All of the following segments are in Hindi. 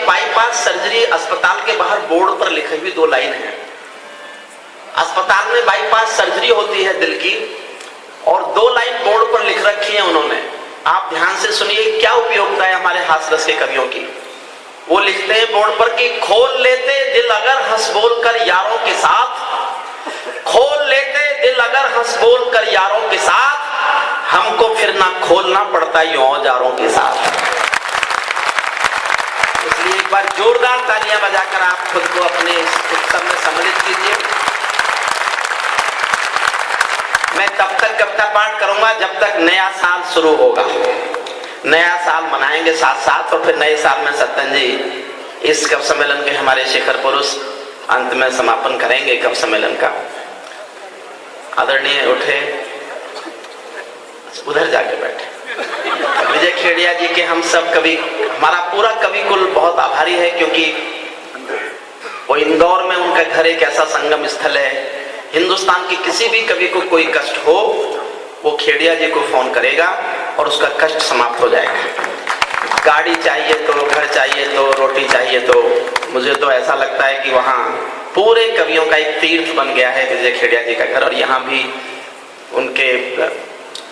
बाईपास सर्जरी अस्पताल के बाहर बोर्ड पर लिखी हुई 2 लाइन है। अस्पताल में बाईपास सर्जरी होती है दिल की, और 2 लाइन बोर्ड पर लिख रखी है उन्होंने। आप ध्यान से सुनिए क्या उपयोगिता है हमारे हास्यरस के कवियों की। वो लिखते हैं बोर्ड पर कि खोल लेते दिल अगर हंस बोल कर यारों के साथ, खोल लेते दिल अगर हंस बोल कर यारों के साथ, हमको फिर ना खोलना पड़ता यूं औजारों के साथ। इसलिए एक बार जोरदार तालियां बजाकर आप खुद को अपने उत्सव में सम्मिलित कीजिए। मैं तब तक कविता पाठ करूंगा जब तक नया साल शुरू होगा। नया साल मनाएंगे साथ साथ, और फिर नए साल में सत्तन जी इस कवि सम्मेलन के हमारे शिखर पुरुष अंत में समापन करेंगे कवि सम्मेलन का। आदरणीय उठे, उधर जाके बैठे। विजय खेड़िया जी के हम सब कवि, हमारा पूरा कवि कुल बहुत आभारी है, क्योंकि वो इंदौर में उनका घर एक ऐसा संगम स्थल है। हिंदुस्तान के किसी भी कवि को कोई कष्ट हो, वो खेड़िया जी को फोन करेगा और उसका कष्ट समाप्त हो जाएगा। गाड़ी चाहिए तो, घर चाहिए तो, रोटी चाहिए तो, मुझे तो ऐसा लगता है कि वहाँ पूरे कवियों का एक तीर्थ बन गया है विजय खेड़िया जी का घर। और यहाँ भी उनके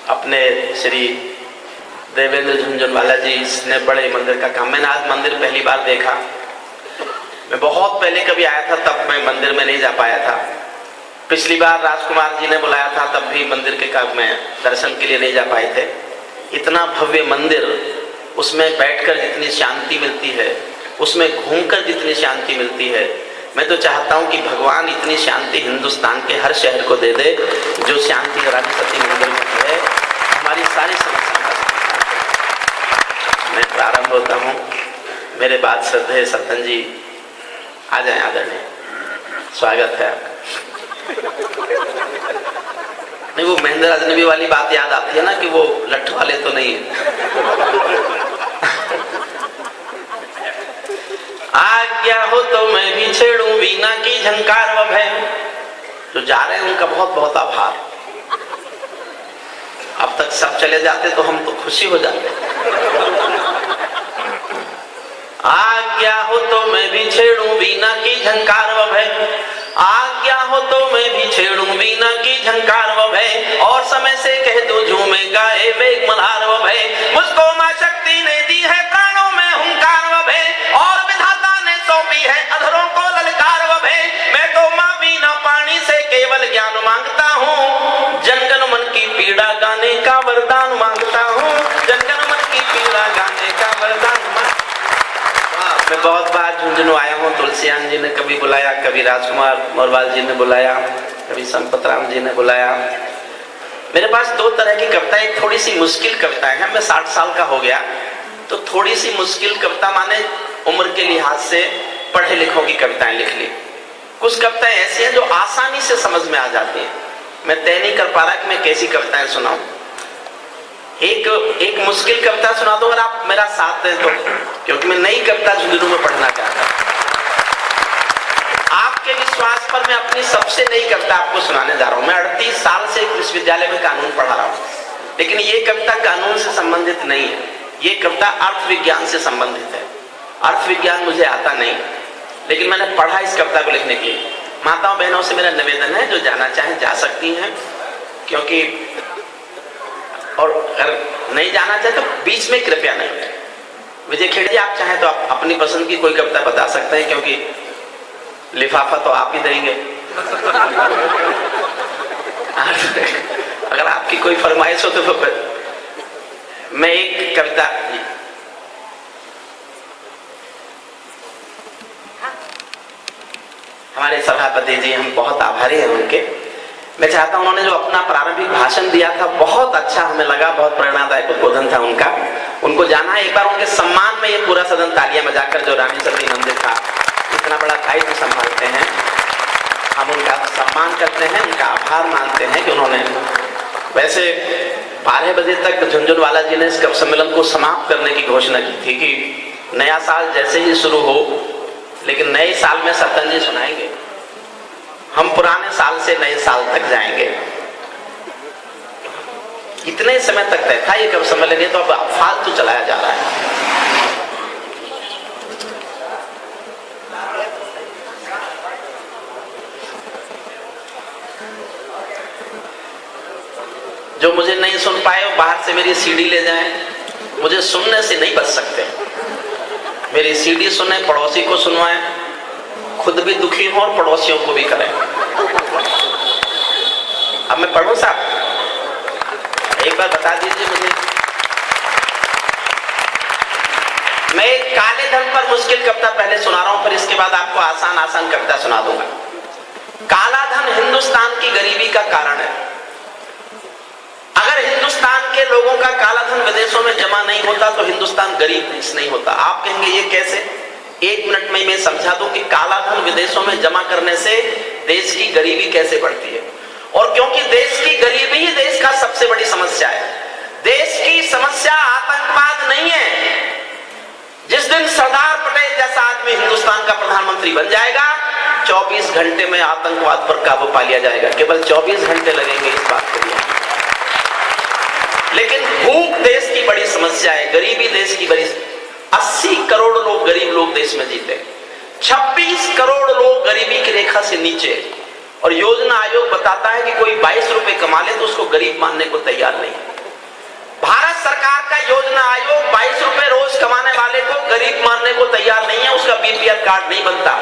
अपने श्री देवेंद्र झुंझुनवाला जी ने बड़े मंदिर का काम, मैंने आज मंदिर पहली बार देखा। मैं बहुत पहले कभी आया था, तब मैं मंदिर में नहीं जा पाया था। पिछली बार राजकुमार जी ने बुलाया था, तब भी मंदिर के काम में दर्शन के लिए नहीं जा पाए थे। इतना भव्य मंदिर, उसमें बैठकर जितनी शांति मिलती है, उसमें घूमकर जितनी शांति मिलती है, मैं तो चाहता हूं कि भगवान इतनी शांति हिंदुस्तान के हर शहर को दे दे जो शांति रानी सती मंदिर में है। हमारी सारी समस्याओं का समाधान। मैं प्रारंभ होता हूं। मेरे बाद श्रद्धेय सत्तन जी आ जाए। आदरणीय, स्वागत है आपका। नहीं, वो महेंद्र अजनबी वाली बात याद आती है ना कि वो लठ वाले तो नहीं है। आज्ञा हो तो मैं भी छेड़ूं वीणा की झंकार व भय। जो जा रहे हैं उनका बहुत बहुत आभार। अब तक सब चले जाते तो हम तो खुशी हो जाते। आज्ञा हो तो मैं भी छेड़ूं वीणा की झंकार व भय, आज्ञा हो तो मैं भी छेड़ूं वीणा की झंकार व भय, और समय से कह दूं झूमे गाए वेग मल्हार व भय। मुझको मां शक्ति ने दी है प्राणों में हुंकार व भय, और विधाता ने सौंपी है अधरों को ललकार व भय। मैं तो मां वीणा पानी से केवल ज्ञान मांगता हूँ, जनगण मन की पीड़ा गाने का वरदान मांगता हूँ, जनगण मन की पीड़ा गाने का वरदान। मैं बहुत बार झुंझुनू आया हूँ। तुलसियान जी ने कभी बुलाया, कभी राजकुमार मोरवाल जी ने बुलाया, कभी संपत राम जी ने बुलाया। मेरे पास 2 तरह की कविताएं, थोड़ी सी मुश्किल कविताएं हैं। मैं 60 साल का हो गया तो थोड़ी सी मुश्किल कविता माने उम्र के लिहाज से पढ़े लिखों की कविताएं लिख ली। कुछ कविताएं ऐसी हैं जो आसानी से समझ में आ जाती हैं। मैं तय नहीं कर पा रहा कि मैं कैसी कविताएं सुनाऊं। एक मुश्किल कविता सुना दो अगर आप मेरा साथ दें तो, क्योंकि मैं नई कविता झुंझुनू में पढ़ना चाहता हूं। आपके विश्वास पर मैं अपनी सबसे नई कविता आपको सुनाने जा रहा हूं। मैं 38 साल से एक विश्वविद्यालय में कानून पढ़ा रहा हूं, लेकिन ये कविता कानून से संबंधित नहीं है। ये कविता अर्थ विज्ञान से संबंधित है। अर्थ विज्ञान मुझे आता नहीं, लेकिन मैंने पढ़ा इस कविता को लिखने के लिए। माताओं बहनों से मेरा निवेदन है, जो जाना चाहें जा सकती हैं, क्योंकि और अगर नहीं जाना चाहे तो बीच में कृपया नहीं। विजय खेड़िया, आप चाहें तो आप अपनी पसंद की कोई कविता बता सकते हैं, क्योंकि लिफाफा तो आप ही देंगे। अगर आपकी कोई फरमाइश हो तो मैं एक कविता, हमारे सभापति जी, हम बहुत आभारी हैं उनके। मैं चाहता हूं, उन्होंने जो अपना प्रारंभिक भाषण दिया था बहुत अच्छा हमें लगा, बहुत प्रेरणादायक उद्बोधन था उनका। उनको जाना है एक बार उनके सम्मान में, ये पूरा सदन तालियां बजाकर, जो रानी सती मंदिर का इतना बड़ा दायित्व संभालते हैं, हम उनका सम्मान करते हैं, उनका आभार मानते हैं कि उन्होंने। वैसे 12 बजे तक झुंझुनवाला जी ने इस कवि सम्मेलन को समाप्त करने की घोषणा की थी कि नया साल जैसे ही शुरू हो, लेकिन नए साल में सत्तन जी सुनाएंगे। हम पुराने साल से नए साल तक जाएंगे। इतने समय तक तय था ये कवि सम्मेलन, तो अब फालतू चलाया जा रहा है। जो मुझे नहीं सुन पाए वो बाहर से मेरी सीडी ले जाएं। मुझे सुनने से नहीं बच सकते। मेरी सीडी सुने, पड़ोसी को सुनवाएं, खुद भी दुखी हो और पड़ोसियों को भी करें। अब मैं पढ़ूं साहब, एक बार बता दीजिए मुझे। मैं एक काले धन पर मुश्किल कविता पहले सुना रहा हूं, फिर इसके बाद आपको आसान आसान कविता सुना दूंगा। काला धन हिंदुस्तान की गरीबी का कारण है। अगर हिंदुस्तान के लोगों का काला धन विदेशों में जमा नहीं होता तो हिंदुस्तान गरीब देश नहीं होता। आप कहेंगे ये कैसे? एक मिनट में मैं समझा दूं कि काला धन विदेशों में जमा करने से देश की गरीबी कैसे बढ़ती है। और क्योंकि देश की गरीबी ही देश का सबसे बड़ी समस्या है। देश की समस्या आतंकवाद नहीं है। जिस दिन सरदार पटेल जैसा आदमी हिंदुस्तान का प्रधानमंत्री बन जाएगा, 24 घंटे में आतंकवाद पर काबू पा लिया जाएगा। केवल 24 घंटे लगेंगे इस बात के लिए। लेकिन भूख देश की बड़ी समस्या है, गरीबी देश की बड़ी। 80 करोड़ लोग गरीब लोग देश में जीते, 26 करोड़ लोग गरीबी की रेखा से नीचे। और योजना आयोग बताता है कि कोई 22 रुपए कमा ले तो उसको गरीब मानने को तैयार नहीं। भारत सरकार का योजना आयोग 22 रुपए रोज कमाने वाले को गरीब मानने को तैयार नहीं है, उसका बीपीएल कार्ड नहीं बनता।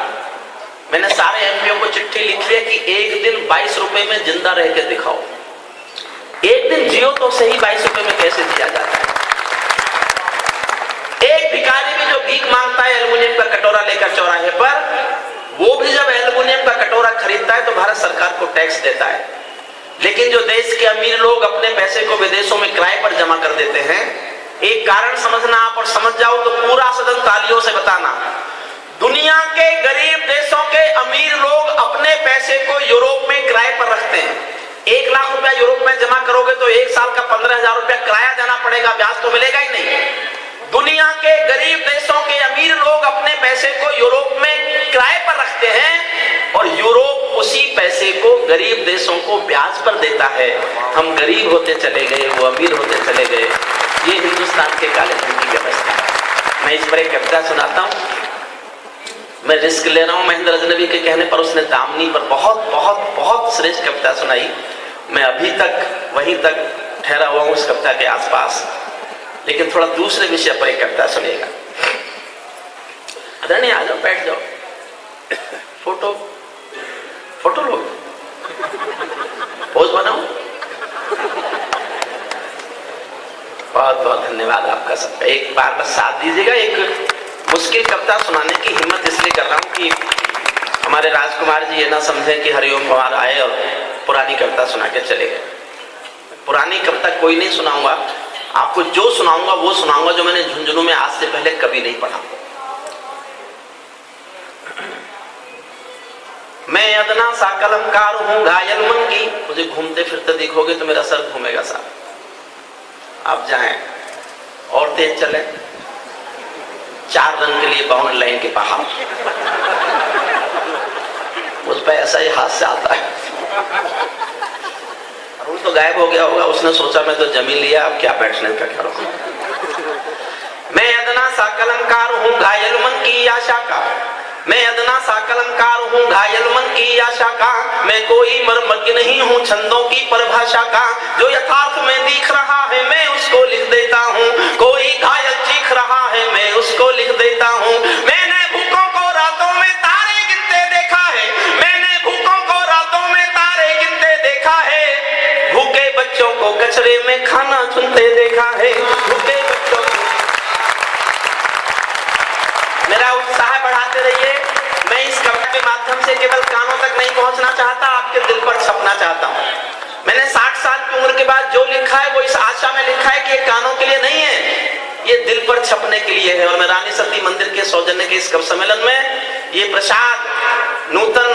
मैंने सारे एमपीओ को चिट्ठी लिखी है कि एक दिन 22 रुपए में जिंदा रह के दिखाओ। एक दिन जियो तो सही, 22 रुपए में कैसे दिया जाता है? एक भिखारी भी जो भीख मांगता है एल्युमिनियम का कटोरा लेकर चौराहे पर, वो भी जब एल्युमिनियम का कटोरा खरीदता है तो भारत सरकार को टैक्स देता है। लेकिन जो देश के अमीर लोग अपने पैसे को विदेशों में किराए पर जमा कर देते हैं, एक कारण समझना आप, और समझ जाओ तो पूरा सदन तालियों से बताना। दुनिया के गरीब देशों के अमीर लोग अपने पैसे को यूरोप में किराए पर रखते हैं। 1 लाख रुपया यूरोप में जमा करोगे तो 1 साल का 15,000 रुपया किराया देना पड़ेगा, ब्याज तो मिलेगा ही नहीं। दुनिया के गरीब देशों के अमीर लोग अपने पैसे को यूरोप में किराए पर रखते हैं और यूरोप उसी पैसे को गरीब देशों को ब्याज पर देता है। हम गरीब होते चले गए, वो अमीर होते चले गए। ये हिंदुस्तान के काले धन की व्यवस्था है। मैं इस पर एक कविता सुनाता हूँ। मैं रिस्क ले रहा हूँ महेंद्र अजनबी के कहने पर। उसने दामनी पर बहुत बहुत बहुत श्रेष्ठ कविता सुनाई। मैं अभी तक वहीं तक ठहरा हुआ हूँ उस कविता के आसपास, लेकिन थोड़ा दूसरे विषय पर एक कविता सुनिएगा। अदरणीय आ जाओ, बैठ जाओ, फोटो फोटो लो, पोज बनाओ। बहुत बहुत धन्यवाद आपका सबका। एक बार बस साथ दीजिएगा। एक मुश्किल कविता सुनाने की हिम्मत इसलिए कर रहा हूं कि हमारे राजकुमार जी ये ना समझे कि हरिओम पवार आए और पुरानी कविता सुना के चले गए। पुरानी कविता कोई नहीं सुनाऊंगा, आपको जो सुनाऊंगा वो सुनाऊंगा जो मैंने झुंझुनू में आज से पहले कभी नहीं पढ़ा। मैं अदना सा कलमकार हूं घायल मन की। मुझे घूमते फिरते देखोगे तो मेरा सर घूमेगा साहब। आप जाएं और तेज चले, 4 रन के लिए बाउंड्री लाइन के बाहर। मुझ पर ऐसा ही हादसा आता है। अरुण तो गायब हो गया होगा, उसने सोचा मैं तो जमीन लिया, अब क्या बैठने का करो। मैं अदना सा कलमकार हूं घायल मन की आशा का। मैं अदना सा कलमकार हूं घायल मन की आशा का। मैं कोई मर्मज्ञ नहीं हूं छंदों की परिभाषा का। जो यथार्थ में दिख रहा है मैं उसको लिख देता हूं। कोई घायल चीख रहा है मैं उसको लिख देता हूं। मैंने भूखों को रातों में तारे गिनते देखा है। मैंने भूखों को रातों में तारे गिनते देखा है। भूखे बच्चों को कचरे में खाना चुनते देखा है। भूखे बच्चों को। मेरा उत्साह बढ़ाते रहिए। मैं इस कविता के माध्यम से केवल कानों तक नहीं पहुंचना चाहता, आपके दिल पर छपना चाहता हूं। मैंने 60 साल की उम्र के बाद जो लिखा है वो इस आशा में लिखा है कि ये कानों के लिए नहीं है, ये दिल पर छपने के लिए है। और मैं रानी सती मंदिर के सौजन्य के इस कवि सम्मेलन में ये प्रसाद, नूतन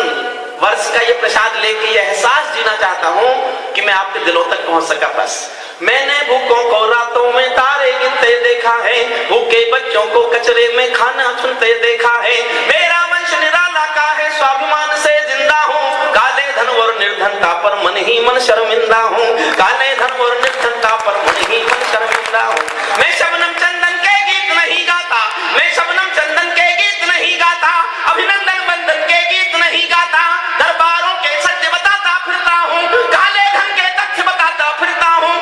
वर्ष का ये प्रसाद लेके ये एहसास जीना चाहता हूं कि मैं आपके दिलों तक पहुंच सका। बस मैंने भूखों को रातों में तारे गिनते देखा है। भूखे बच्चों को कचरे में खाना चुनते देखा है। मेरा वंश निराला का है, स्वाभिमान से जिंदा हूँ। काले धन और निर्धनता पर मन ही मन शर्मिंदा हूँ। काले धन और निर्धनता पर मन ही मन शर्मिंदा हूँ। मैं शबनम चंदन के गीत नहीं गाता। मैं शबनम चंदन के गीत नहीं गाता। अभिनंदन बंधन के गीत नहीं गाता। दरबारों के सत्य बताता फिरता हूँ। काले धन के तथ्य बताता फिरता हूँ।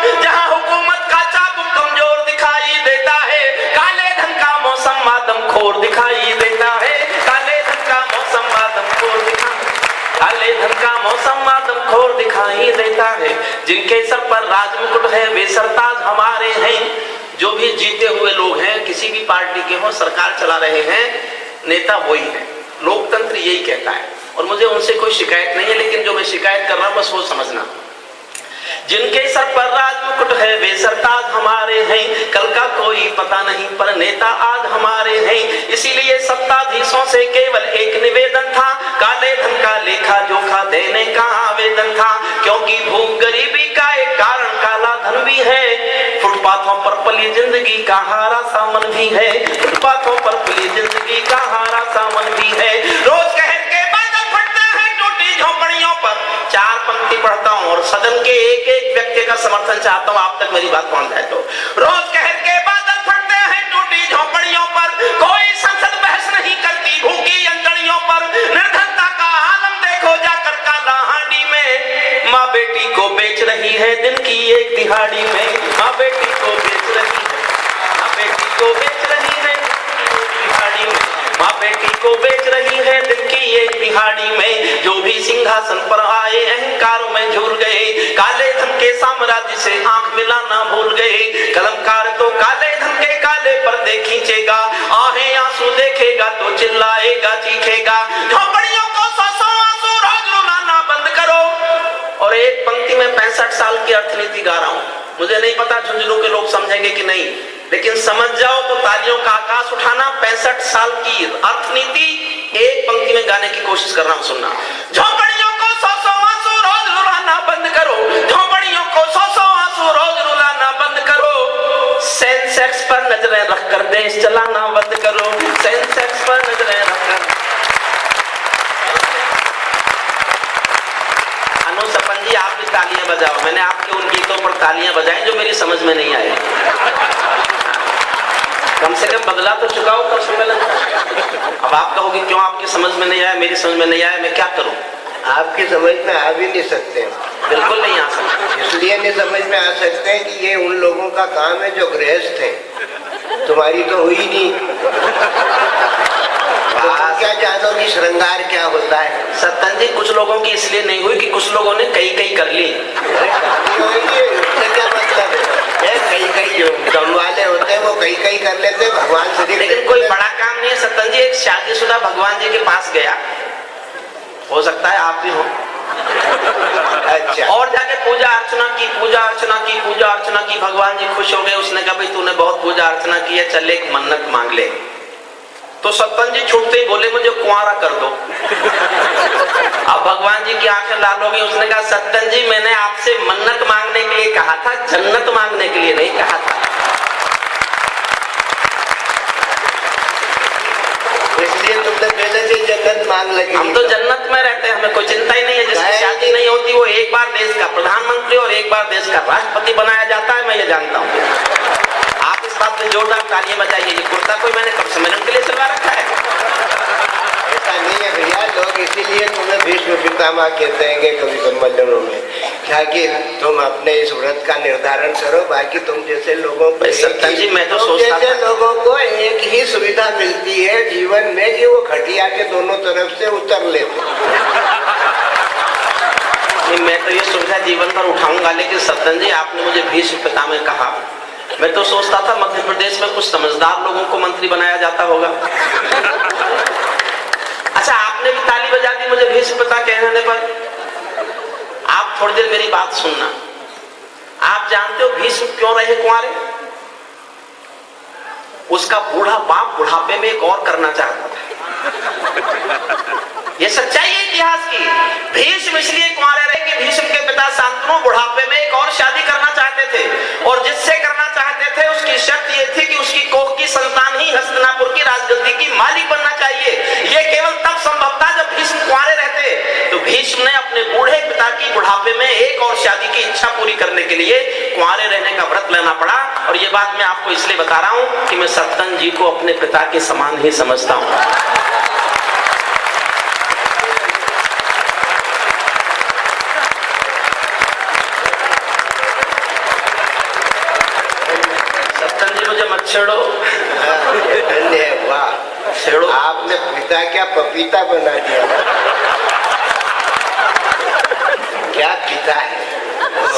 जीते हुए लोग हैं, किसी भी पार्टी के हो, सरकार चला रहे हैं, नेता वही है। लोकतंत्र यही कहता है और मुझे उनसे कोई शिकायत नहीं है, लेकिन जो मैं शिकायत कर रहा हूं बस वो समझना। जिनके सर पर राज मुकुट है वे सरताज हमारे हैं, कल का कोई पता नहीं पर नेता आज हमारे हैं। इसीलिए सत्ताधीशों से केवल एक निवेदन था, काले धन का लेखा जोखा देने का आवेदन था, क्योंकि भूख गरीबी का एक कारण काला धन भी है। फुटपाथों पर पली जिंदगी का हारा सामन भी है, फुटपाथों पर पली जिंदगी का हारा सामन भी है। रोज कहर के बादल फटते हैं टूटी झोपड़ियों पर, चार पंक्ति पढ़ता हूं और सदन के एक एक व्यक्ति का समर्थन चाहता हूं, आप तक मेरी बात पहुंच जाए तो। रोज कहर के बादल फटते हैं टूटी झोपड़ियों पर, कोई संसद बहस नहीं करती भूखी अंजड़ियों पर। निर्धनता का आलम देखो जाकर काला हांडी में, माँ बेटी को बेच रही है दिन की एक दिहाड़ी में। माँ बेटी को बेच रही है, माँ बेटी को बेच रही है दिहाड़ी में, माँ बेटी को बेच रही है दिन की एक दिहाड़ी में। जो भी सिंहासन पर आए अहंकार में झूल गए, काले धन के साम्राज्य से आंख मिलाना भूल गए। कलमकार तो काले धन के काले पर्दे खींचेगा, आहें आंसू देखेगा तो चिल्लाएगा चीखेगा। झोपड़ियों को सौ आंसू रोज रुलाना बंद करो। और एक पंक्ति में 65 साल की अर्थनीति गा रहा हूं, मुझे नहीं पता झुंझुनू के लोग समझेंगे कि नहीं, लेकिन समझ जाओ तो तालियों का आकाश उठाना। 65 साल की अर्थनीति एक पंक्ति में गाने की कोशिश कर रहा हूं, सुनना। झोपड़ियों को सौ आंसू रोज रुलाना बंद करो, झोपड़ियों को सौ आंसू रोज रुलाना बंद करो। सेंसेक्स पर नजरें रखकर देश चलाना बंद करो, सेंसेक्स पर नजरें रखकर। अनु सपन जी आप भी तालियां बजाओ, मैंने आपके उन गीतों पर तालियां बजाई जो मेरी समझ में नहीं आए। कम से कम बदला तो चुका हो कब सम्मेलन। अब आप कहोगे क्यों आपकी समझ में नहीं आया, मेरी समझ में नहीं आया, मैं क्या करूं? आपकी समझ में आ भी नहीं सकते, बिल्कुल नहीं आ सकते। इसलिए नहीं समझ में आ सकते हैं कि ये उन लोगों का काम है जो गृहस्थ हैं, तुम्हारी तो हुई नहीं। तो क्या जानो कि श्रृंगार क्या होता है। सत्तन जी कुछ लोगों की इसलिए नहीं हुई कि कुछ लोगों ने कई कई कर ली। क्या मतलब है, कई कई जो कम वाले होते हैं वो कई कई कर लेते हैं भगवान से। लेकिन कोई बड़ा काम नहीं है सत्तन जी। एक शादीशुदा भगवान जी के पास गया, हो सकता है आप भी हो, अच्छा, और जाके पूजा अर्चना की, पूजा अर्चना की, पूजा अर्चना की। भगवान जी खुश हो गए, उसने कहा भाई तूने बहुत पूजा अर्चना की है, चल एक मन्नत मांग ले। तो सत्तन जी छूटते ही बोले मुझे कुंवारा कर दो। अब भगवान जी की आंखें लाल हो गई, उसने कहा सत्तन जी मैंने आपसे मन्नत मांगने के लिए कहा था, जन्नत मांगने के लिए नहीं कहा था। इसलिए तुमने पहले से जन्नत मांग लगी। हम तो जन्नत में रहते हैं, हमें कोई चिंता ही नहीं है। जिसकी शादी नहीं होती वो एक बार देश का प्रधानमंत्री और एक बार देश का राष्ट्रपति बनाया जाता है, मैं ये जानता हूँ। आप इस बात में जोरदार तालियां बजाइए। ये कुर्ता कोई मैंने कब सम्मेलन के लिए सिलवा रखा है? ऐसा नहीं है भैया, लोग इसीलिए तुम्हें भीष्म पितामह कहते हैं कि कभी सम्मेलनों में, ताकि तुम अपने इस व्रत का निर्धारण करो। बाकी तुम जैसे लोगों को सत्तन जी मैं तो सोचता था लोगों को एक ही सुविधा मिलती है जीवन में कि वो खटिया के दोनों तरफ से उतर लेते। मैं तो ये सुविधा जीवन पर उठाऊंगा, लेकिन सत्तन जी आपने मुझे भीष्म पितामह कहा, मैं तो सोचता था मध्य प्रदेश में कुछ समझदार लोगों को मंत्री बनाया जाता होगा। अच्छा आपने भी ताली बजा दी मुझे भीष्म पिता कहने पर। आप थोड़ी देर मेरी बात सुनना। आप जानते हो भीष्म क्यों रहे कुंवारे? उसका बूढ़ा बाप बुढ़ापे में एक और करना चाहता था। ये सच्चाई है इतिहास की। भीष्म इसलिए कुंवारे रहे कि भीष्म के पिता शांतनु बुढ़ापे में एक और शादी करना चाहते थे, और जिससे करना चाहते थे उसकी शर्त ये थी कि उसकी कोख की संतान ही हस्तिनापुर की राजगद्दी की मालिक बनना चाहिए। ये केवल तब संभव था जब भीष्म कुंवारे रहते। तो भीष्म ने अपने बूढ़े पिता की बुढ़ापे में एक और शादी की इच्छा पूरी करने के लिए कुंवारे रहने का व्रत लेना पड़ा। और ये बात मैं आपको इसलिए बता रहा हूं कि मैं सत्तन जी को अपने पिता के समान ही समझता हूं। छेड़ो। वाह, छेड़ो। आपने पिता क्या पपीता बना दिया। क्या पिता है,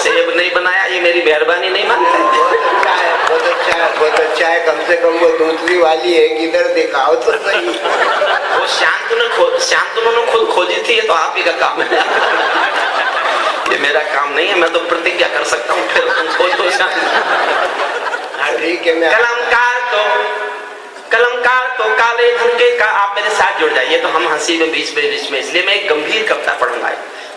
सेब नहीं बनाया, ये मेरी मेहरबानी नहीं मानते? बहुत अच्छा है, बहुत अच्छा है, बहुत अच्छा है। कम से कम वो दूसरी वाली है, किधर दिखाओ तो सही। वो शांतनु ने खुद खोजी थी, ये तो आप ही का काम है। ये मेरा काम नहीं है, मैं तो प्रतिज्ञा कर सकता हूँ, फिर तुम खोजो शांतनु। हाँ ठीक है। मैं कलमकार तो काले धनके का। आप मेरे साथ जुड़ जाइए तो हम हंसी में बीच में, इसलिए मैं एक गंभीर कविता पढ़ूंगा।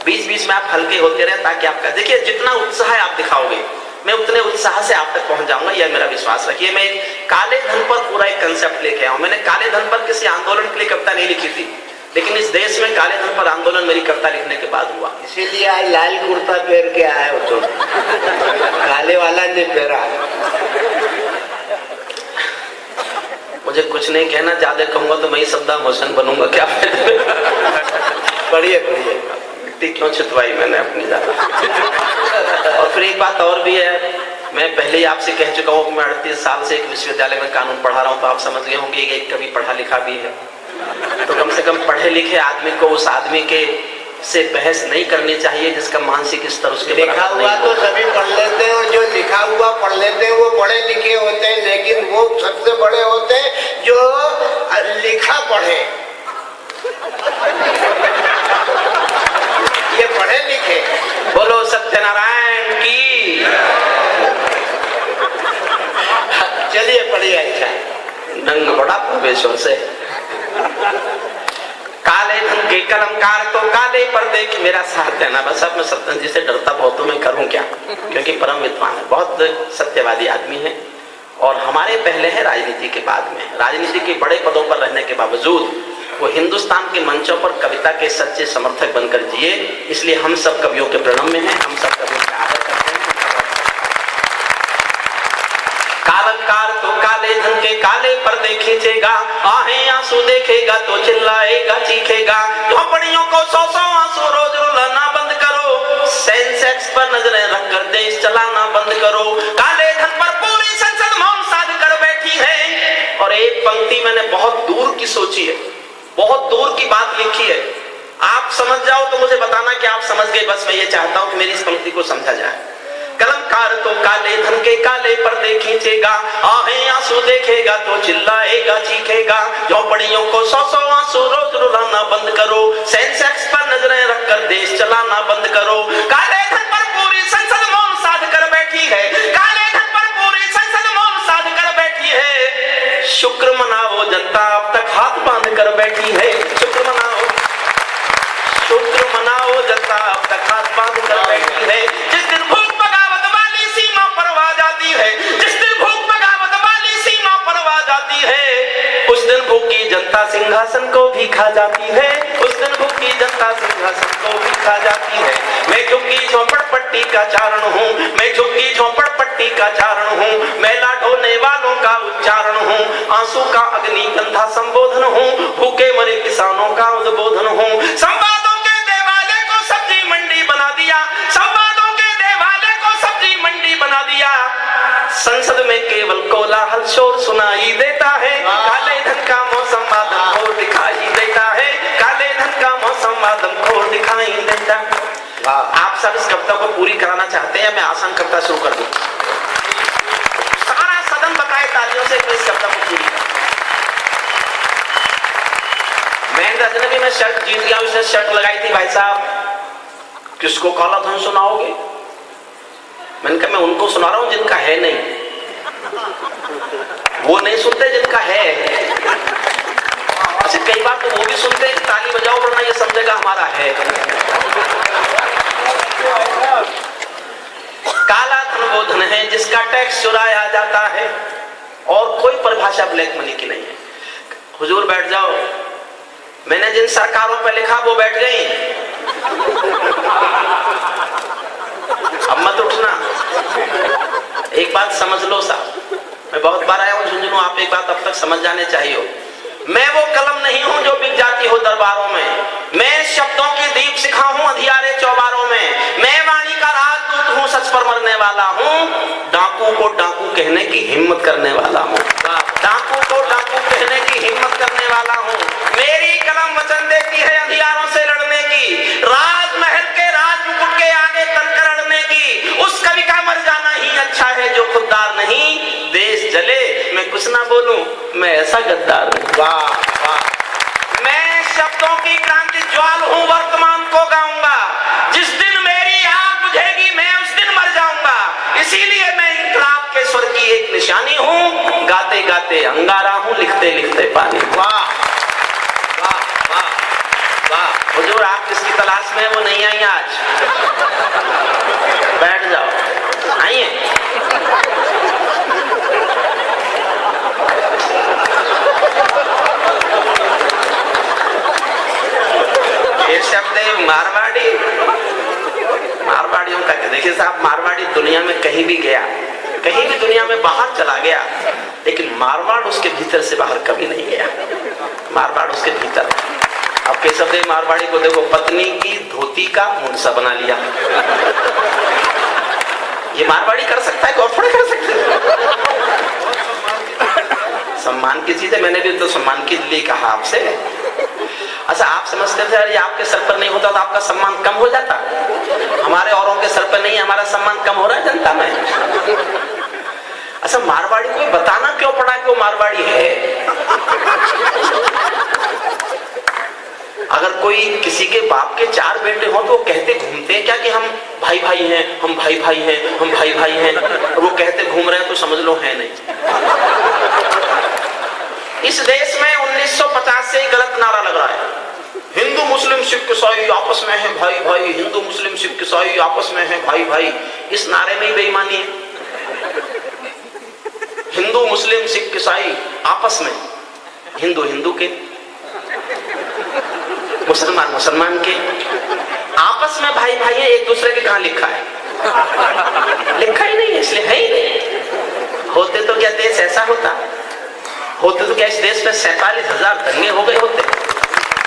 बीच में आप हल्के होते रहे ताकि आपका, देखिए जितना उत्साह आप दिखाओगे मैं उतने उत्साह से आप तक पहुंच जाऊंगा, यह मेरा विश्वास रखिए। मैं काले धन पर पूरा एक कंसेप्ट लेके आया हूं। मैंने काले धन पर किसी आंदोलन के लिए कविता नहीं लिखी थी, लेकिन इस देश में काले धन पर आंदोलन मेरी कविता लिखने के बाद हुआ। इसीलिए आज लाल कुर्ता पहन के आया हो तुम, काले वाला नहीं पहरा। मुझे कुछ नहीं कहना, ज्यादा कहूंगा तो मैं सद्दाम हुसैन बनूंगा क्या? बढ़िया क्यों छितवाई मैंने अपनी ज्यादा। और फिर एक बात और भी है, मैं पहले ही आपसे कह चुका हूँ कि मैं 38 साल से एक विश्वविद्यालय में कानून पढ़ा रहा हूँ, तो आप समझ गए होंगे एक कभी पढ़ा लिखा भी है। तो कम से कम पढ़े लिखे आदमी को उस आदमी के से बहस नहीं करनी चाहिए जिसका मानसिक स्तर उसके लिखा हुआ तो सभी पढ़ लेते हैं, और जो लिखा हुआ पढ़ लेते हैं वो बड़े लिखे होते हैं, लेकिन वो सबसे बड़े होते हैं जो लिखा पढ़े। ये पढ़े लिखे। बोलो सत्यनारायण की। चलिए पढ़िए। अच्छा नंग बड़ा प्रोफेसर से। काले धन के कलमकार तो काले पर्दे की। मेरा साथ देना बस। अब मैं सत्यन जी से डरता बहुत हूं, मैं करूं क्या, क्योंकि परम विद्वान है, बहुत सत्यवादी आदमी है, और हमारे पहले है राजनीति के बाद में। राजनीति के बड़े पदों पर रहने के बावजूद वो हिंदुस्तान के मंचों पर कविता के सच्चे समर्थक बनकर जिए, इसलिए हम सब कवियों के प्रणम में हैं, हम सब कवियों का आदर करते हैं। कालंकार तो काले धन के काले पर्दे खींचेगा, आहें आंसू देखेगा तो चिल्लाएगा चीखेगा। झोपड़ियों को 100 आंसू रोज रुलाना बंद करो, सेंसेक्स पर नजरें रखकर देश चलाना बंद करो। काले धन पर पूरी संसद मौन साध कर बैठी है। और एक पंक्ति मैंने बहुत दूर की सोची है, बहुत दूर की बात लिखी है। आप समझ जाओ तो मुझे बताना कि आप समझ गए, बस मैं ये चाहता हूं कि मेरी इस पंक्ति को समझा जाए। कलमकार तो काले धन के काले पर्दे खींचेगा, आहें आंसू देखेगा तो चिल्लाएगा चीखेगा। झोपड़ियों को 100 आंसू रोज रुलाना बंद करो, सेंसेक्स पर नजरें रखकर देश चलाना बंद करो। काले धन पर पूरी संसद मौन साध कर बैठी है, काले धन पर पूरी संसद मौन साध कर बैठी है। शुक्र मनाओ जनता अब तक हाथ बांध कर बैठी है। शुक्र मनाओ जनता अब तक हाथ बांध कर बैठी है। जिस दिन भूख बगावत वाली सीमा पर आ जाती है, जिस दिन भूख बगावत वाली सीमा पर आ जाती है, उस दिन भूखी जनता सिंहासन को भी खा जाती है। उस दिन भूखी जनता सिंहासन को भी खा जाती है। मैं झुग्गी झोपड़पट्टी का चारण हूँ, मैं झुग्गी झोपड़पट्टी का चारण हूँ, मैला ढोने वालों का उच्चारण हूँ, आंसू का अग्नि गंधा संबोधन हूँ, भूखे मरे किसानों का उद्बोधन हूँ। संवादों के देवालय को सब्जी मंडी बना दिया, संवादों के देवालय को सब्जी मंडी बना दिया। संसद में केवल कोलाहल शोर सुनाई देता है। काले धन का मौसम बादल घोर दिखाई देता है, काले धन का मौसम बादल घोर दिखाई देता है। आप सब इस कविता को पूरी कराना चाहते हैं, मैं आसान कविता शुरू कर दूं। सारा सदन बताए तालियों से इस कविता को पूरी कर। महेंद्र अजनबी में शर्ट जीत गया, उसने शर्ट लगाई थी, भाई साहब किसको काला धन सुनाओगे? मैंने कहा मैं उनको सुना रहा हूं जिनका है नहीं, वो नहीं सुनते जिनका है। अच्छा कई बार तो वो भी सुनते हैं कि ताली बजाओ वरना ये समझेगा हमारा है। काला धन वो धन है जिसका टैक्स चुराया जाता है, और कोई परिभाषा ब्लैक मनी की नहीं है। हुजूर बैठ जाओ, मैंने जिन सरकारों पे लिखा वो बैठ गई, अब मत उठना। एक बात समझ लो साहब, मैं बहुत बार आया हूं झुंझुनू, आप एक बात अब तक समझ जाने चाहिए। मैं वो कलम नहीं हूं जो बिक जाती हो दरबारों में, मैं शब्दों की दीप शिखा हूं अंधियारे चौबारों में, मैं वाणी का राजदूत हूं, सच पर मरने वाला हूं, डाकू को डाकू कहने की हिम्मत करने वाला हूं, डाकू को डाकू कहने की हिम्मत करने वाला हूं। मेरी कलम वचन देती है अंधियारों से लड़ने की, राजमहल के राजमुकुट के आगे तनकर लड़ने की। मैं ऐसा गद्दार नहीं। वाह वाह। मैं शब्दों की क्रांति ज्वाल हूं, वर्तमान को गाऊंगा। जिस दिन मेरी आग बुझेगी मैं उस दिन मर जाऊंगा। इसीलिए मैं इंकलाब के स्वर की एक निशानी हूं, गाते गाते अंगारा हूं, लिखते लिखते पानी। वाह वाह वाह वाह। हुजूर आप किसकी तलाश में है वो नहीं आई आज, बैठ जाओ, आइए। ये शब्द है मारवाड़ी। मारवाड़ियों का देखिए साहब, मारवाड़ी दुनिया में कहीं भी गया, कहीं भी दुनिया में बाहर चला गया, लेकिन मारवाड़ उसके भीतर से बाहर कभी नहीं गया। मारवाड़ उसके भीतर। अब केशव देव मारवाड़ी को देखो, पत्नी की धोती का मुंडसा बना लिया। ये मारवाड़ी कर सकता है, और थोड़े कर सकते है। सम्मान की चीज है, मैंने भी तो सम्मान के लिए कहा आपसे। अच्छा आप समझते थे यार ये आपके सर पर नहीं होता तो आपका सम्मान कम हो जाता। हमारे औरों के सर पर नहीं, हमारा सम्मान कम हो रहा है जनता में। अच्छा मारवाड़ी को बताना क्यों पड़ा कि वो मारवाड़ी है? अगर कोई किसी के बाप के 4 बेटे हो तो वो कहते घूमते हैं क्या कि हम भाई भाई हैं, हम भाई भाई हैं, हम भाई भाई हैं, और वो कहते घूम रहे हैं तो समझ लो है नहीं। इस देश में 1950 से ही गलत नारा लग रहा है, हिंदू मुस्लिम सिख ईसाई आपस में है भाई भाई, हिंदू मुस्लिम सिख ईसाई आपस में है भाई भाई। इस नारे में ही बेईमानी है। हिंदू मुस्लिम सिख ईसाई आपस में, हिंदू हिंदू के, मुसलमान मुसलमान के, आपस में भाई भाई है। एक दूसरे के कहां लिखा है? लिखा ही नहीं है, इसलिए है ही नहीं। होते तो क्या देश ऐसा होता? होते तो क्या इस देश में 47,000 दंगे हो गए होते?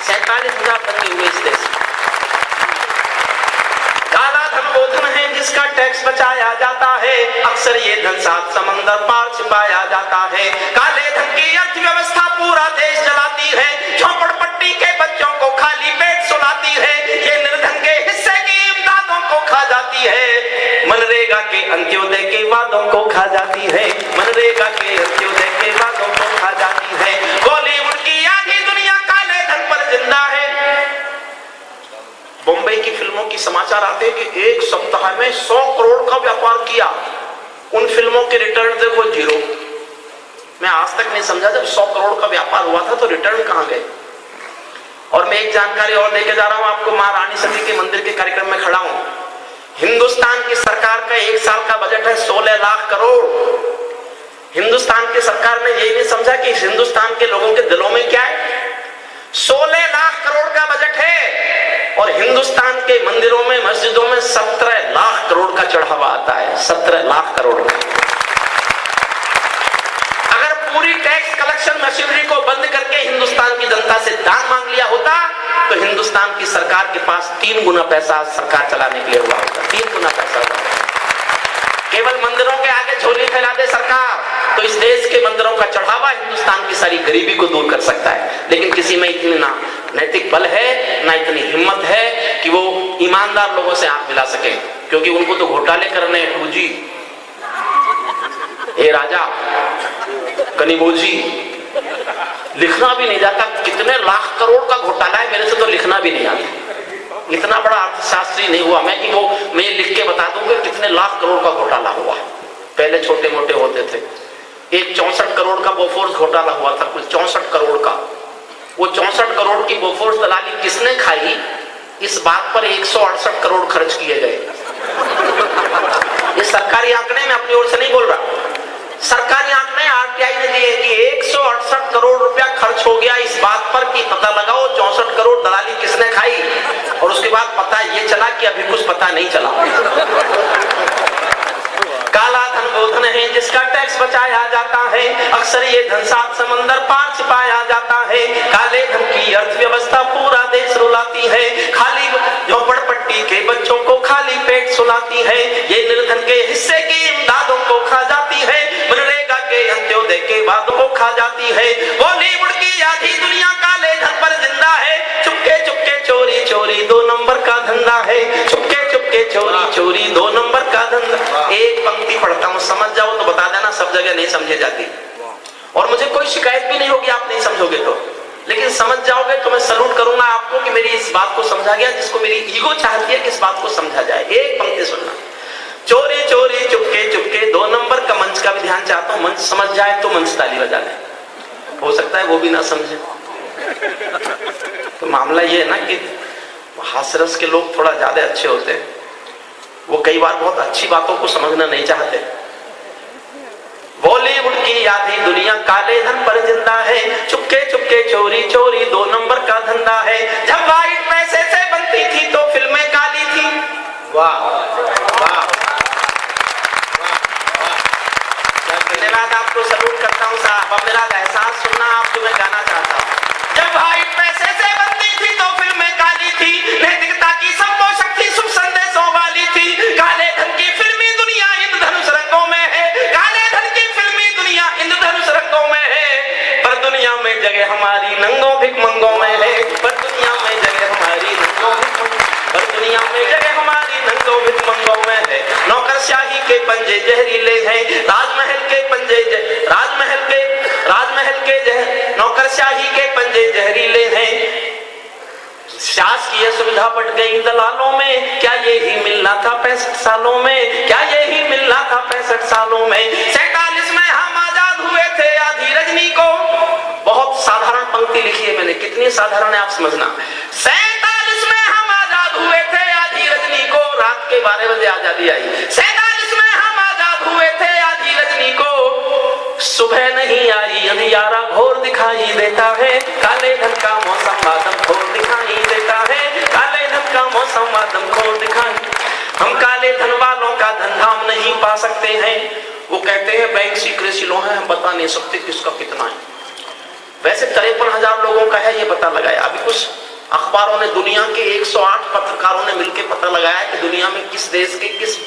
47,000 दंगे हुए इस देश में। काला धन वो धन है जिसका टैक्स बचाया जाता है, अक्सर ये धन 7 समंदर पार छिपाया जाता है। काले धन की अर्थव्यवस्था पूरा देश जलाती है, झोपड़पट्टी के बच्चों को खाली पेट सुलाती है। ये निर्धन के हिस्से की इमदादों को खा जाती है, मनरेगा के अंत्योदय के वादों को खा जाती है, मनरेगा के अंत्योदय के वादों को खा जाती है। बॉलीवुड की आधी दुनिया काले धन पर जिंदा है। बॉम्बे की फिल्मों की समाचार आते हैं कि एक सप्ताह में 100 करोड़ का व्यापार किया। उन फिल्मों के रिटर्न देखो 0। मैं आज तक नहीं समझा जब 100 करोड़ का व्यापार हुआ था तो रिटर्न कहां गए। और मैं एक जानकारी और लेके जा रहा हूं आपको, मां रानी सती के मंदिर के कार्यक्रम में खड़ा हूं। हिंदुस्तान की सरकार का 1 साल का बजट है 16 लाख करोड़। हिंदुस्तान की सरकार ने यही नहीं समझा कि हिंदुस्तान के लोगों के दिलों में क्या है। 16 लाख करोड़ का बजट है और हिंदुस्तान के मंदिरों में मस्जिदों में 17 लाख करोड़ का चढ़ावा आता है। 17 लाख करोड़ का। अगर पूरी टैक्स कलेक्शन मशीनरी को बंद करके हिंदुस्तान की जनता से दान मांग लिया होता तो हिंदुस्तान की सरकार के पास 3 गुना पैसा सरकार चलाने के लिए हुआ होता। 3 गुना पैसा हुआ। केवल मंदिरों के आगे झोली फैला दे सरकार तो इस देश के मंदिरों का चढ़ावा हिंदुस्तान की सारी गरीबी को दूर कर सकता है। लेकिन किसी में इतनी ना नैतिक बल है ना इतनी हिम्मत है कि वो ईमानदार लोगों से आंख मिला सके, क्योंकि उनको तो घोटाले करने हैं। टूजी, ए राजा, कनिमोजी, लिखना भी नहीं जाता कितने लाख करोड़ का घोटाला है, मेरे से तो लिखना भी नहीं आता। इतना बड़ा अर्थशास्त्री नहीं हुआ मैं कि वो मैं लिख के बता दूंगा कितने लाख करोड़ का घोटाला हुआ। पहले छोटे मोटे होते थे। एक 64 करोड़ का बोफोर्स घोटाला हुआ था, कुल 64 करोड़ का। वो 64 करोड़ की बोफोर्स दलाली किसने खाई, इस बात पर 168 करोड़ खर्च किए गए। ये सरकारी आंकड़े में अपनी ओर से नहीं बोल रहा, सरकारी आंकड़े आरटीआई ने दिए कि 168 करोड़ रुपया खर्च हो गया इस बात पर कि पता लगाओ 64 करोड़ दलाली किसने खाई। और उसके बाद पता ये चला कि अभी कुछ पता नहीं चला। काला धन वो धन है जिसका टैक्स बचाया जाता है, अक्सर ये धन 7 समंदर पार छिपाया जाता है। काले धन की अर्थव्यवस्था पूरा देश रुलाती है, खाली झोपड़पट्टी के बच्चों को खाली पेट सुलाती है। ये निर्धन के हिस्से की इमदादों को खा जाती है, मनरेगा के अंत्योदय के वादों को खा जाती है। बॉलीवुड की आधी दुनिया काले धन पर जिंदा है, चुपके चुपके चोरी चोरी 2 नंबर का धंधा है, चुपके चुपके चोरी चोरी 2 नंबर का धंधा। एक पंक्ति पढ़ता हूँ, समझ जाओ तो बता देना, सब जगह नहीं समझे जाती। और मुझे कोई शिकायत लेकिन समझ जाओगे तो मैं सलूट करूंगा आपको कि मेरी इस बात को समझा गया जिसको मेरी ईगो चाहती है कि इस बात को समझा जाए। एक पंक्ति सुनना, चोरी चोरी चुपके चुपके, 2 नंबर का मंच का भी ध्यान चाहता हूं, मंच समझ जाए तो मंच ताली बजा ले, हो सकता है वो भी ना समझे। तो मामला ये है ना कि हास्यरस के लोग थोड़ा ज्यादा अच्छे होते हैं, वो कई बार बहुत अच्छी बातों को समझना नहीं चाहते। बॉलीवुड की आधी दुनिया काले धन पर जिंदा है, चुपके चुपके चोरी चोरी 2 नंबर का धंधा है। जब वाइट पैसे से बनती थी तो फिल्में काली थी। वाह वाह, धन्यवाद, आपको सलूट करता हूँ साहब। अब मेरा एहसास सुनना आप, जो मैं गाना चाहता हूँ। जब वाइट पैसे से बनती थी तो फिल्में काली थी, नैतिकता की संपोषक थी, शुभ संदेशों वाली थी। काले धन की फिल्मी दुनिया इंद्रधनुष रंगों में है, काले धन की फिल्मी दुनिया इंद्रधनुष रंगों में है, पर दुनिया में जगह हमारी नंगों भिखमंगों में है, पर दुनिया में जगह हमारी नंगों पर दुनिया में जगह हमारी नंगों भिखमंगों में है। नौकरशाही के पंजे जहरीले हैं, राजमहल के पंजे नौकरशाही के पंजे जहरीले हैं। शासकीय सुविधा बढ़ गई दलालों में, क्या यही मिलना था 65 सालों में, क्या यही मिलना था 65 सालों में। 47 में हम आजाद हुए थे आधी रजनी को। बहुत साधारण पंक्ति लिखी है मैंने, कितनी साधारण है आप समझना। 47 में हम आजाद हुए थे आधी रजनी को, रात के 12 बजे आजादी आई। 47 में हम आजाद हुए थे आधी रजनी को, सुबह नहीं आई अंधियारा घोर दिखाई देता है, काले धन का मौसम बादम घोर दिखाई देता है, काले धन का मौसम बादम घोर दिखाई। हम काले धन वालों का धंधा हम नहीं पा सकते हैं। वो कहते हैं बैंक सीक्रेट सिलो है, हम बता नहीं सकते किसका कितना है। वैसे 53,000 लोगों का है ये पता लगाया। अभी कुछ अखबारों ने, दुनिया के 108 पत्रकारों ने मिलकर पता लगाया कि दुनिया में किस देश के किस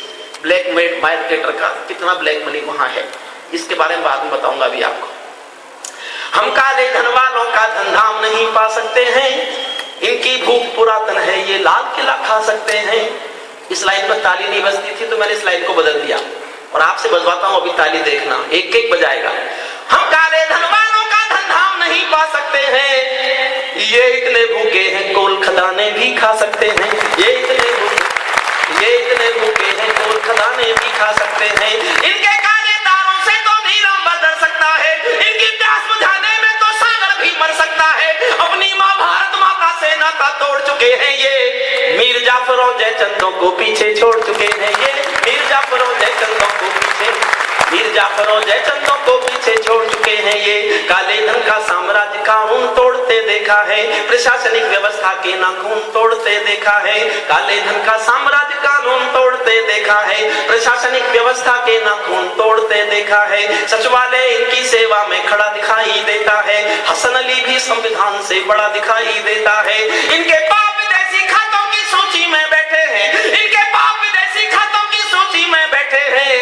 ब्लैक मार्केटर का कितना ब्लैक मनी वहां है। इसके बारे में बाद में बताऊंगा अभी आपको। हम काले धन वालों का धंधा हम नहीं पा सकते हैं, इनकी भूख पुरातन है ये लाल किला खा सकते हैं। इस लाइन पर ताली नहीं बजती थी तो मैंने इस लाइन को बदल दिया और आपसे बजवाता हूं, अभी ताली देखना, एक एक बजाएगा। हम काले धन वालों का धंधा हम नहीं पा सकते हैं, ये इतने भूखे हैं कोल खदाने भी खा सकते हैं, ये इतने भूखे हैं कोल खदाने भी खा सकते हैं। इनके काले तारों से तो नीलम बदल सकता है, इनकी प्यास बुझाने में तो सागर भी मर सकता है। अपनी माँ भारत माता से नाता तोड़ चुके हैं ये, मीर जाफरों जयचंदों को पीछे छोड़ चुके हैं ये, मीर जाफरों जयचंदों को पीछे छोड़ चुके हैं ये। काले धन का साम्राज्य कानून तोड़ते देखा है, प्रशासनिक व्यवस्था के नाखून तोड़ते देखा है। काले धन का साम्राज्य कानून तोड़ते देखा है, प्रशासनिक व्यवस्था के नाखून तोड़ते देखा है। सचिवालय इनकी सेवा में खड़ा दिखाई देता है, हसन अली भी संविधान से बड़ा दिखाई देता है। इनके पाप विदेशी खातों की सूची में बैठे हैं, इनके पाप विदेशी खातों की सूची में बैठे हैं।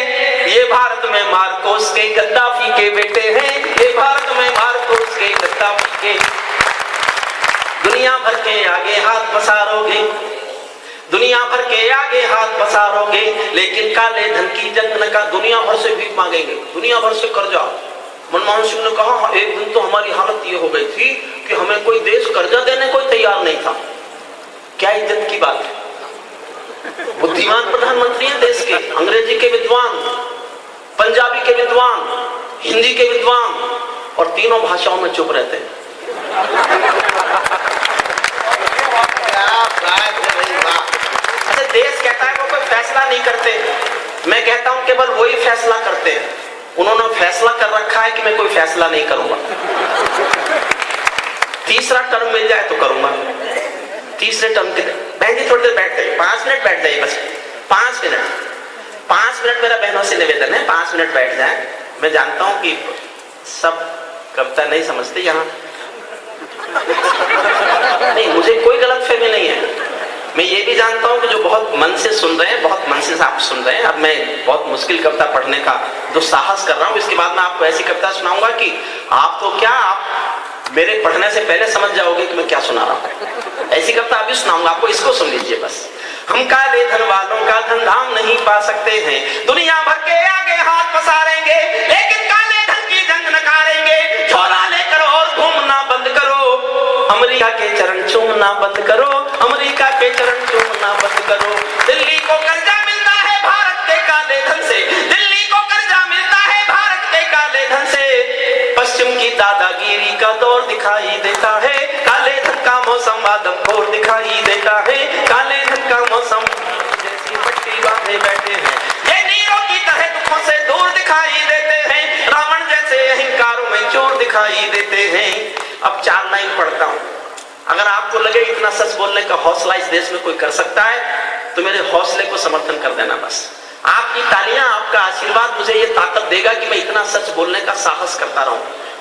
ये भारत में मार्कोस के गद्दाफी के बेटे हैं, ये भारत में मार्कोस के गद्दाफी के। दुनिया भर के आगे हाथ पसारोगे, दुनिया भर के आगे हाथ पसारोगे, लेकिन काले धन की जंग का दुनिया भर से भीख मांगेंगे, दुनिया भर से कर्जा। मनमोहन सिंह ने कहा एक दिन तो हमारी हालत ये हो गई थी कि हमें कोई देश कर्जा देने को तैयार नहीं था। क्या इज्जत की बात है। बुद्धिमान प्रधानमंत्री हैं देश के, अंग्रेजी के विद्वान, पंजाबी के विद्वान, हिंदी के विद्वान और तीनों भाषाओं में चुप रहते हैं। अच्छा, देश कहता है वो कोई फैसला नहीं करते, मैं कहता हूं केवल वही फैसला करते हैं। उन्होंने फैसला कर रखा है कि मैं कोई फैसला नहीं करूंगा, तीसरा टर्म मिल जाए तो करूंगा। तीसरे टर्म के बहन जी थोड़ी देर बैठ जाइए, 5 मिनट बैठ जाइए, बस 5 मिनट मेरा बहनों से निवेदन है, 5 मिनट बैठ जाए। मैं जानता हूं कि सब कविता नहीं समझते यहाँ, नहीं मुझे कोई गलतफहमी नहीं है। मैं ये भी जानता हूं कि जो बहुत मन से सुन रहे हैं, बहुत मन से आप सुन रहे हैं। अब मैं बहुत मुश्किल कविता पढ़ने का दुस्साहस कर रहा हूं, इसके बाद मैं आपको ऐसी कविता सुनाऊंगा कि आप तो क्या, आप मेरे पढ़ने से पहले समझ जाओगे कि मैं क्या सुना रहा हूं। ऐसी कविता अभी सुनाऊंगा आपको, इसको सुन लीजिए बस। हम काले धन वालों का धंधा हम नहीं पा सकते हैं, दुनिया भर के आगे हाथ पसारेंगे, लेकिन काले धन की जंग नकारेंगे। झोला लेकर और घूमना बंद करो, चूमना बंद करो, अमेरिका के चरण चूमना बंद करो। दिल्ली को कर्जा मिलता है भारत के काले धन से, दिल्ली को कर्जा मिलता है भारत के काले धन से। पश्चिम की दादागिरी का दौर दिखाई देता है, काले धन का मौसम बादम खोर दिखाई देता है, काले धन का मौसम जैसी पट्टी बांधे बैठे हैं, ये नीरों की तरह दुखों से दूर दिखाई देते हैं, रावण जैसे अहंकारों में चोर दिखाई देते हैं। अब 4 लाइन पढ़ता हूं, अगर आपको लगे इतना सच बोलने का हौसला इस देश में कोई कर सकता है तो मेरे हौसले को समर्थन कर देना। बस आपकी तालियां, आपका आशीर्वाद मुझे ये ताकत देगा कि मैं इतना सच बोलने का साहस करता रहूं।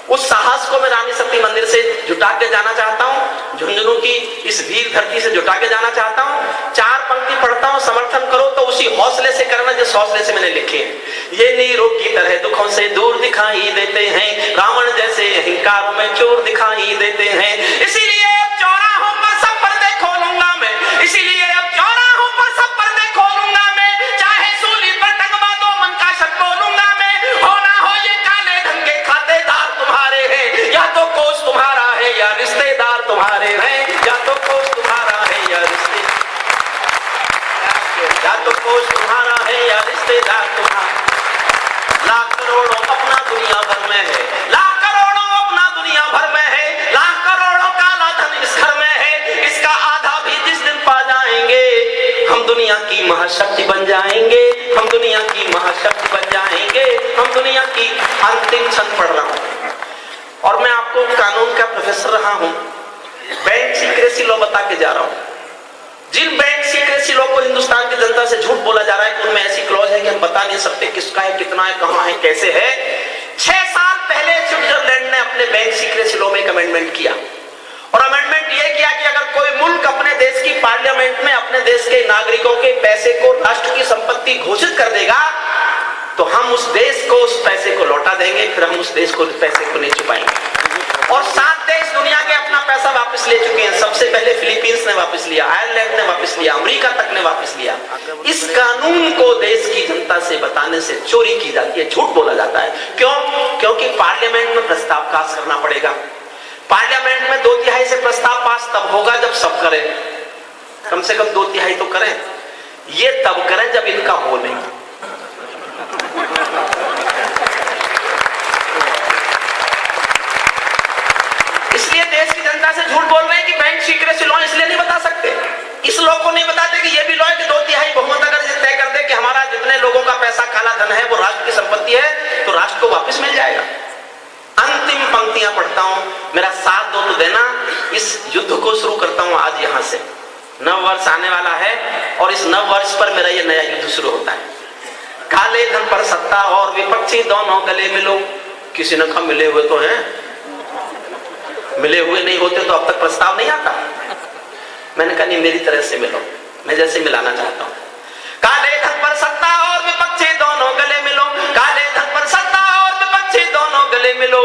उस साहस को मैं रानी शक्ति मंदिर से जुटा के जाना चाहता हूं, झुंझुनू की इस वीर धरती से जुटा के जाना चाहता हूं। 4 पंक्ति पढ़ता हूं, समर्थन करो तो उसी हौसले से करना जिस हौसले से मैंने लिखे हैं। ये नीरों की तरह दुखों से दूर दिखाई देते हैं, रावण जैसे अहंकार में चोर दिखाई देते हैं। इसीलिए अब चौराहों पर सब पर्दे खोलूंगा मैं, इसीलिए अब चौराहों पर सब पर्दे खोलूंगा मैं, चाहे सूली पर टंगवा दो मन का शक बोलूंगा मैं। हो ना हो ये काले धन के खातेदार तुम्हारे हैं, या तो कोष तुम्हारा है या रिश्तेदार तुम्हारे हैं, या तो कोष तुम्हारा है या रिश्तेदार, या तो कोष तुम्हारा है या रिश्तेदार तुम्हारा। लाख करोड़ों अपना दुनिया भर में है, लाख करोड़ों अपना दुनिया भर में है, लाख करोड़ों काला धन इस घर में है, इसका आधा भी जिस दिन पा जाएंगे हम दुनिया की महाशक्ति बन जाएंगे, हम दुनिया की महाशक्ति बन जाएंगे, हम दुनिया की। अंतिम क्षण पढ़ रहा हूं और मैं आपको कानून का प्रोफेसर रहा हूं, बैंक सीक्रेसी लॉ बता के जा रहा हूं। जिन बैंक सीक्रेसी लॉ को हिंदुस्तान की जनता से झूठ बोला जा रहा है कि उनमें ऐसी क्लॉज है कि हम बता नहीं सकते किसका है, कितना है, कहां है, कैसे है। 6 साल पहले स्विट्जरलैंड ने अपने बैंक सीक्रेसी लॉ में एक अमेंडमेंट किया और अमेंडमेंट यह किया कि अगर कोई मुल्क अपने देश की पार्लियामेंट में अपने देश के नागरिकों के पैसे को राष्ट्र की संपत्ति घोषित कर देगा तो हम उस देश को उस पैसे को लौटा देंगे, फिर हम उस देश को पैसे को नहीं चुकाएंगे। और 7 देश दुनिया के अपना पैसा वापस ले चुके हैं। सबसे पहले फिलीपींस ने वापस लिया, आयरलैंड ने वापस लिया, अमेरिका तक ने वापस लिया। इस कानून को देश की जनता से बताने से चोरी की जाती है, झूठ बोला जाता है। क्यों? क्योंकि पार्लियामेंट में प्रस्ताव पास करना पड़ेगा। पार्लियामेंट में 2/3 से प्रस्ताव पास तब होगा जब सब करें, कम से कम 2/3 तो करें। ये तब करें जब इनका हो नहीं। इसलिए देश की जनता से झूठ बोल रहे हैं कि बैंक सीक्रेसी लॉ इसलिए नहीं बता सकते, इस लॉ को नहीं बताते कि ये भी लॉ है कि 2/3 बहुमत अगर तय कर दे कि हमारा जितने लोगों का पैसा काला धन है वो राष्ट्र की संपत्ति है तो राष्ट्र को वापस मिल जाएगा। अंतिम पंक्तियां पढ़ता हूं, मेरा साथ दो तो देना। इस युद्ध को शुरू करता हूं आज यहां से। नव वर्ष आने वाला है और इस नव वर्ष पर मेरा ये नया युद्ध शुरू होता है। काले धन पर सत्ता और विपक्षी दोनों गले मिलो। किसी ने कहा मिले हुए तो हैं, मिले हुए नहीं होते तो अब तक प्रस्ताव नहीं आता। मैंने कहा नहीं, मेरी तरह से मिलो, मैं जैसे मिलाना चाहता हूं। काले धन पर सत्ता और विपक्षी दोनों गले मिलो, काले धन पर सत्ता और विपक्षी दोनों गले मिलो।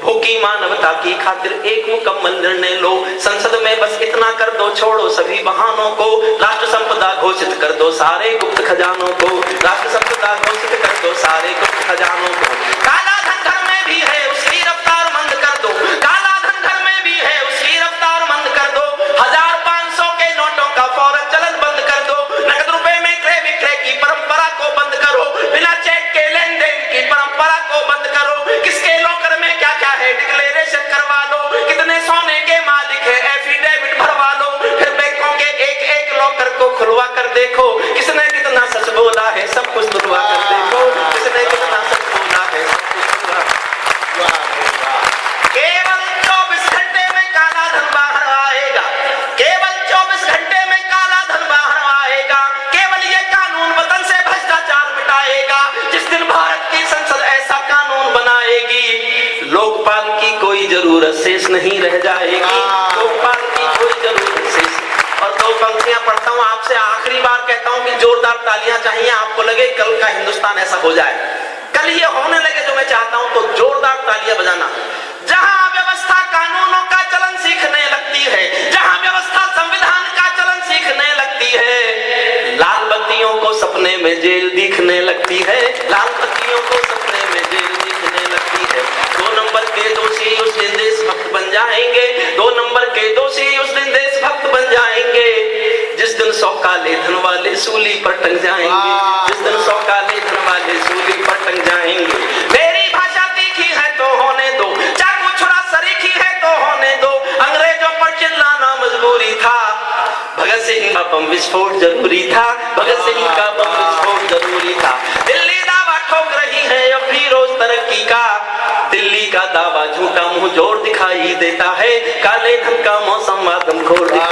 भूखी मानवता की खातिर एक मुकम्मल निर्णय लो। संसद में बस इतना कर दो, छोड़ो सभी बहानों को। राष्ट्र संपदा घोषित कर दो सारे गुप्त खजानों को, राष्ट्र संपदा घोषित कर दो सारे गुप्त खजानों को। काला धन घर में भी है, उसकी रफ्तार मंद कर दो। काला धन घर में भी है, उसकी रफ्तार मंद कर दो। 1000-500 के नोटों का फौरन चलन बंद कर दो। नकद रुपए में क्रय विक्रय की परंपरा को बंद करो। बिना चेक के लेन देन की परंपरा को बंद करो। किसके लॉकर में क्या क्या है डिक्लेरेशन करवा लो। कितने सोने के मालिक है एफिडेविट भरवा लो। फिर बैंकों के एक लॉकर को खुलवा कर देखो, किसने कितना सच बोला है सब कुछ खुलवा कर देखो, किसने कितना सच बोला है सब कुछ खुलवा। केवल 24 घंटे में काला धन बाहर आएगा, केवल 24 घंटे में काला धन बाहर आएगा। केवल ये कानून वतन से भ्रष्टाचार मिटाएगा। जिस दिन भारत की संसद ऐसा कानून बनाएगी, लोकपाल की कोई जरूरत शेष नहीं रह जाएगी, लोकपाल की कोई जरूरत शेष। और 2 पंक्तियां पढ़ता हूं आपसे, आखिरी बार कहता हूं कि जोरदार तालियां चाहिए। आपको लगे कल का हिंदुस्तान ऐसा हो जाए, कल ये होने लगे जो मैं चाहता हूं, तो जोरदार तालियां बजाना। जहां व्यवस्था कानूनों का चलन सीखने लगती है, जहां व्यवस्था संविधान का चलन सीखने लगती है, लाल बत्तियों को सपने में जेल दिखने लगती है, लाल बत्तियों को सपने में जेल दिखने लगती है। 2 नंबर के दोषी उस दिन देशभक्त बन जाएंगे, 2 नंबर के दोषी उस दिन वाले सूली पर टंग जाएंगे, जिस दिन 100 काले धन वाले सूली पर टंग जाएंगे। मेरी भाषा तीखी है तो होने दो, चाकू छुरा सरीखी है तो होने दो, अंग्रेजों पर चिल्लाना मजबूरी था, भगत सिंह का बम विस्फोट जरूरी था, भगत सिंह का बम विस्फोट जरूरी था। दिल्ली दावा ठोक रही है अब भी रोज तरक्की का, दिल्ली का दावा झूठा मुंह जोर दिखाई देता है, काले धन का मौसम आदमखोर दिखाई